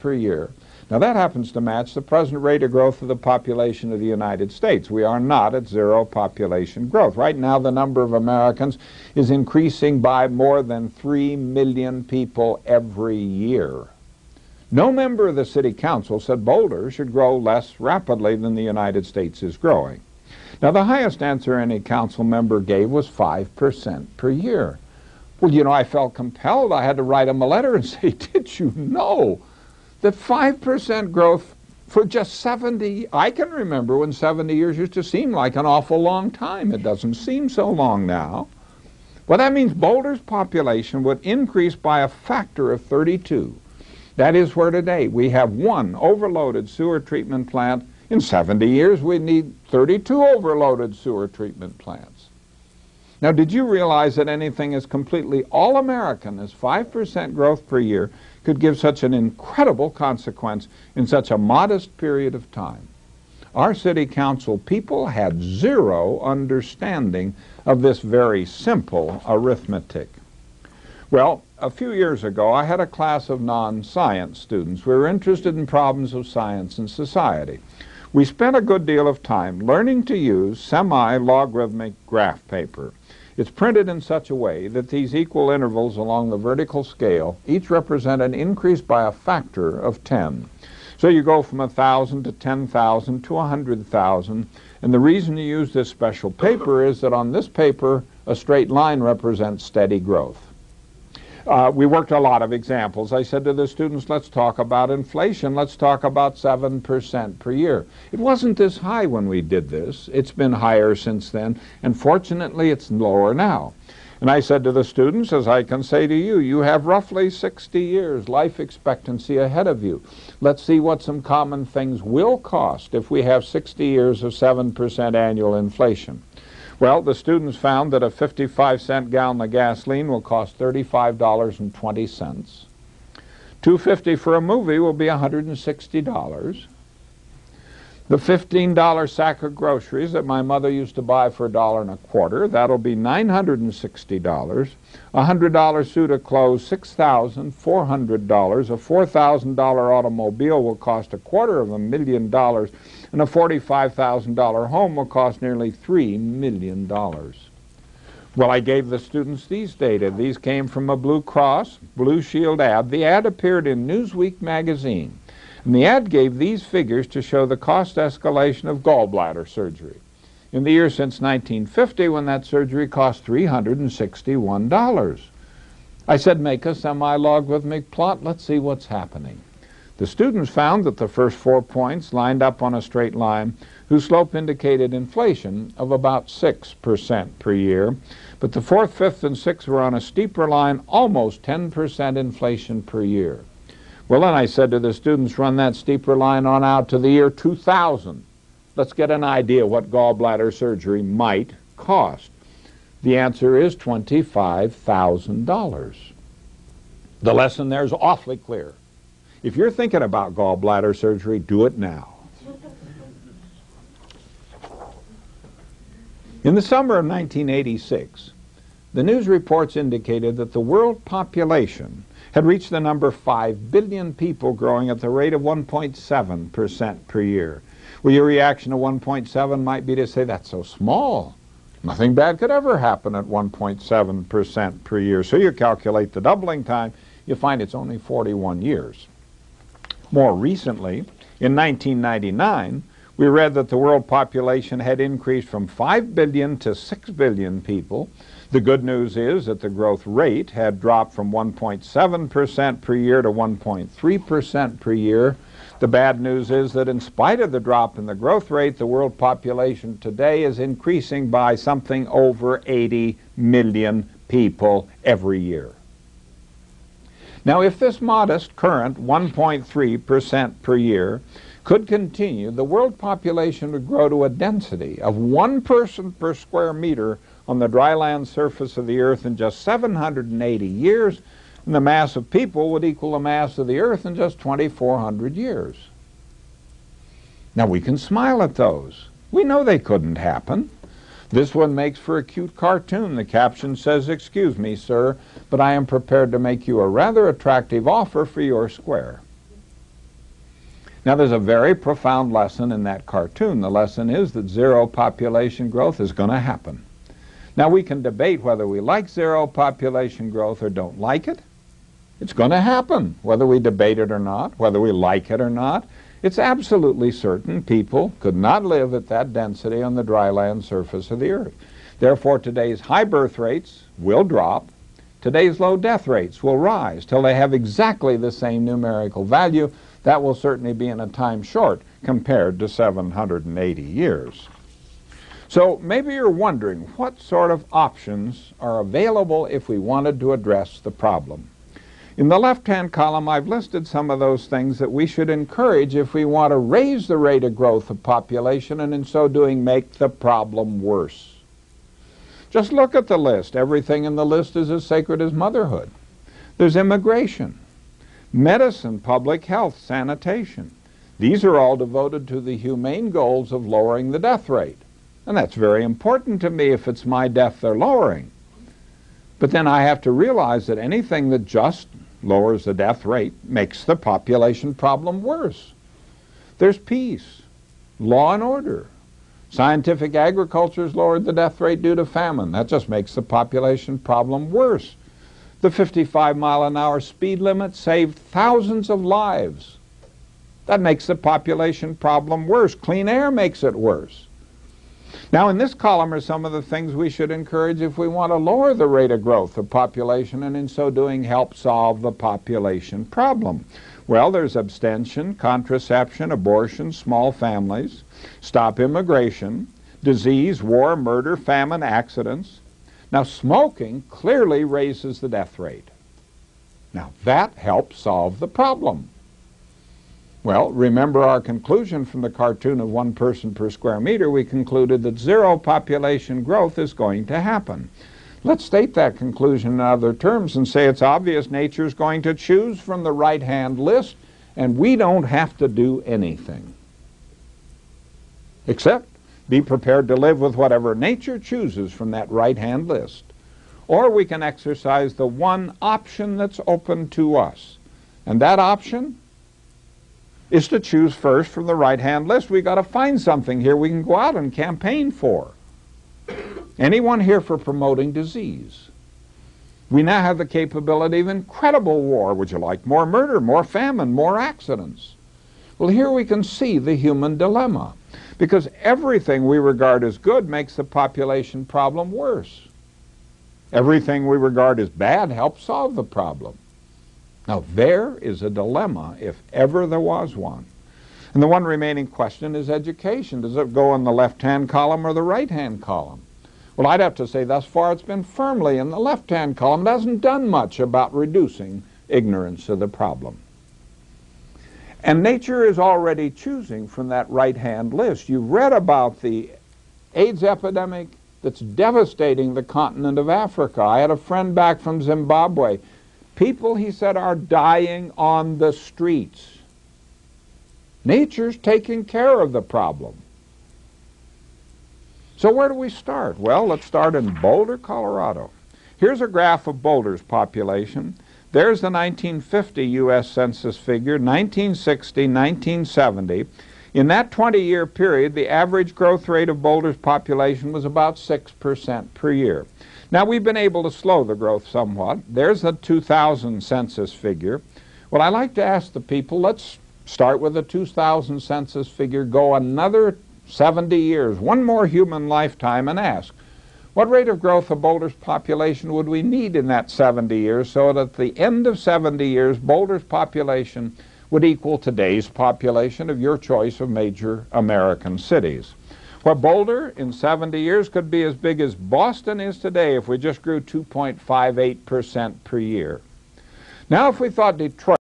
per year. Now that happens to match the present rate of growth of the population of the United States. We are not at zero population growth. Right now the number of Americans is increasing by more than 3 million people every year. No member of the City Council said Boulder should grow less rapidly than the United States is growing. Now the highest answer any council member gave was 5% per year. Well, you know, I felt compelled. I had to write him a letter and say, did you know that 5% growth for just 70, I can remember when 70 years used to seem like an awful long time. It doesn't seem so long now. Well, that means Boulder's population would increase by a factor of 32. That is where today we have one overloaded sewer treatment plant. In 70 years, we need 32 overloaded sewer treatment plants. Now, did you realize that anything as completely all-American as 5% growth per year could give such an incredible consequence in such a modest period of time? Our City Council people had zero understanding of this very simple arithmetic. Well, a few years ago, I had a class of non-science students. We were interested in problems of science and society. We spent a good deal of time learning to use semi-logarithmic graph paper. It's printed in such a way that these equal intervals along the vertical scale each represent an increase by a factor of 10. So you go from 1,000 to 10,000 to 100,000, and the reason you use this special paper is that on this paper a straight line represents steady growth. We worked a lot of examples. I said to the students, let's talk about inflation. Let's talk about 7% per year. It wasn't this high when we did this. It's been higher since then, and fortunately it's lower now. And I said to the students, as I can say to you, you have roughly 60 years life expectancy ahead of you. Let's see what some common things will cost if we have 60 years of 7% annual inflation. Well, the students found that a 55-cent gallon of gasoline will cost $35.20. $2.50 for a movie will be $160. The $15 sack of groceries that my mother used to buy for $1.25, that'll be $960. A $100 suit of clothes, $6,400. A $4,000 automobile will cost $250,000, and a $45,000 home will cost nearly $3 million. Well, I gave the students these data. These came from a Blue Cross Blue Shield ad. The ad appeared in Newsweek magazine. And the ad gave these figures to show the cost escalation of gallbladder surgery. In the year since 1950, when that surgery cost $361. I said, make a semi-logarithmic plot. Let's see what's happening. The students found that the first 4 points lined up on a straight line whose slope indicated inflation of about 6% per year. But the 4th, 5th, and 6th were on a steeper line, almost 10% inflation per year. Well, then I said to the students, run that steeper line on out to the year 2000. Let's get an idea what gallbladder surgery might cost. The answer is $25,000. The lesson there is awfully clear. If you're thinking about gallbladder surgery, do it now. In the summer of 1986, the news reports indicated that the world population had reached the number 5 billion people, growing at the rate of 1.7% per year. Well, your reaction to 1.7 might be to say, that's so small. Nothing bad could ever happen at 1.7% per year. So you calculate the doubling time, you find it's only 41 years. More recently, in 1999, we read that the world population had increased from 5 billion to 6 billion people. The good news is that the growth rate had dropped from 1.7% per year to 1.3% per year. The bad news is that in spite of the drop in the growth rate, the world population today is increasing by something over 80 million people every year. Now, if this modest current 1.3% per year could continue, the world population would grow to a density of 1 person per square meter on the dry land surface of the earth in just 780 years, and the mass of people would equal the mass of the earth in just 2,400 years. Now, we can smile at those. We know they couldn't happen. This one makes for a cute cartoon. The caption says, "Excuse me, sir, but I am prepared to make you a rather attractive offer for your square." Now, there's a very profound lesson in that cartoon. The lesson is that zero population growth is going to happen. Now, we can debate whether we like zero population growth or don't like it. It's going to happen, whether we debate it or not, whether we like it or not. It's absolutely certain people could not live at that density on the dry land surface of the earth. Therefore, today's high birth rates will drop. Today's low death rates will rise till they have exactly the same numerical value. That will certainly be in a time short compared to 780 years. So maybe you're wondering what sort of options are available if we wanted to address the problem. In the left-hand column, I've listed some of those things that we should encourage if we want to raise the rate of growth of population and in so doing make the problem worse. Just look at the list. Everything in the list is as sacred as motherhood. There's immigration, medicine, public health, sanitation. These are all devoted to the humane goals of lowering the death rate. And that's very important to me if it's my death they're lowering. But then I have to realize that anything that just lowers the death rate makes the population problem worse. There's peace, law and order. Scientific agriculture has lowered the death rate due to famine. That just makes the population problem worse. The 55-mile-an-hour speed limit saved thousands of lives. That makes the population problem worse. Clean air makes it worse. Now, in this column are some of the things we should encourage if we want to lower the rate of growth of population and in so doing help solve the population problem. Well, there's abstention, contraception, abortion, small families, stop immigration, disease, war, murder, famine, accidents. Now, smoking clearly raises the death rate. Now, that helps solve the problem. Well, remember our conclusion from the cartoon of 1 person per square meter. We concluded that zero population growth is going to happen. Let's state that conclusion in other terms and say it's obvious nature is going to choose from the right-hand list, and we don't have to do anything except be prepared to live with whatever nature chooses from that right-hand list. Or we can exercise the one option that's open to us, and that option is to choose first from the right-hand list. We've got to find something here we can go out and campaign for. Anyone here for promoting disease? We now have the capability of incredible war. Would you like more murder, more famine, more accidents? Well, here we can see the human dilemma, because everything we regard as good makes the population problem worse. Everything we regard as bad helps solve the problem. Now, there is a dilemma, if ever there was one. And the one remaining question is education. Does it go in the left-hand column or the right-hand column? Well, I'd have to say thus far it's been firmly in the left-hand column. It hasn't done much about reducing ignorance of the problem. And nature is already choosing from that right-hand list. You've read about the AIDS epidemic that's devastating the continent of Africa. I had a friend back from Zimbabwe. People, he said, are dying on the streets. Nature's taking care of the problem. So where do we start? Well, let's start in Boulder, Colorado. Here's a graph of Boulder's population. There's the 1950 U.S. Census figure, 1960, 1970. In that 20-year period, the average growth rate of Boulder's population was about 6% per year. Now, we've been able to slow the growth somewhat. There's the 2000 census figure. Well, I like to ask the people, let's start with the 2000 census figure, go another 70 years, one more human lifetime, and ask, what rate of growth of Boulder's population would we need in that 70 years so that at the end of 70 years, Boulder's population would equal today's population of your choice of major American cities? Well, Boulder in 70 years could be as big as Boston is today if we just grew 2.58% per year. Now, if we thought Detroit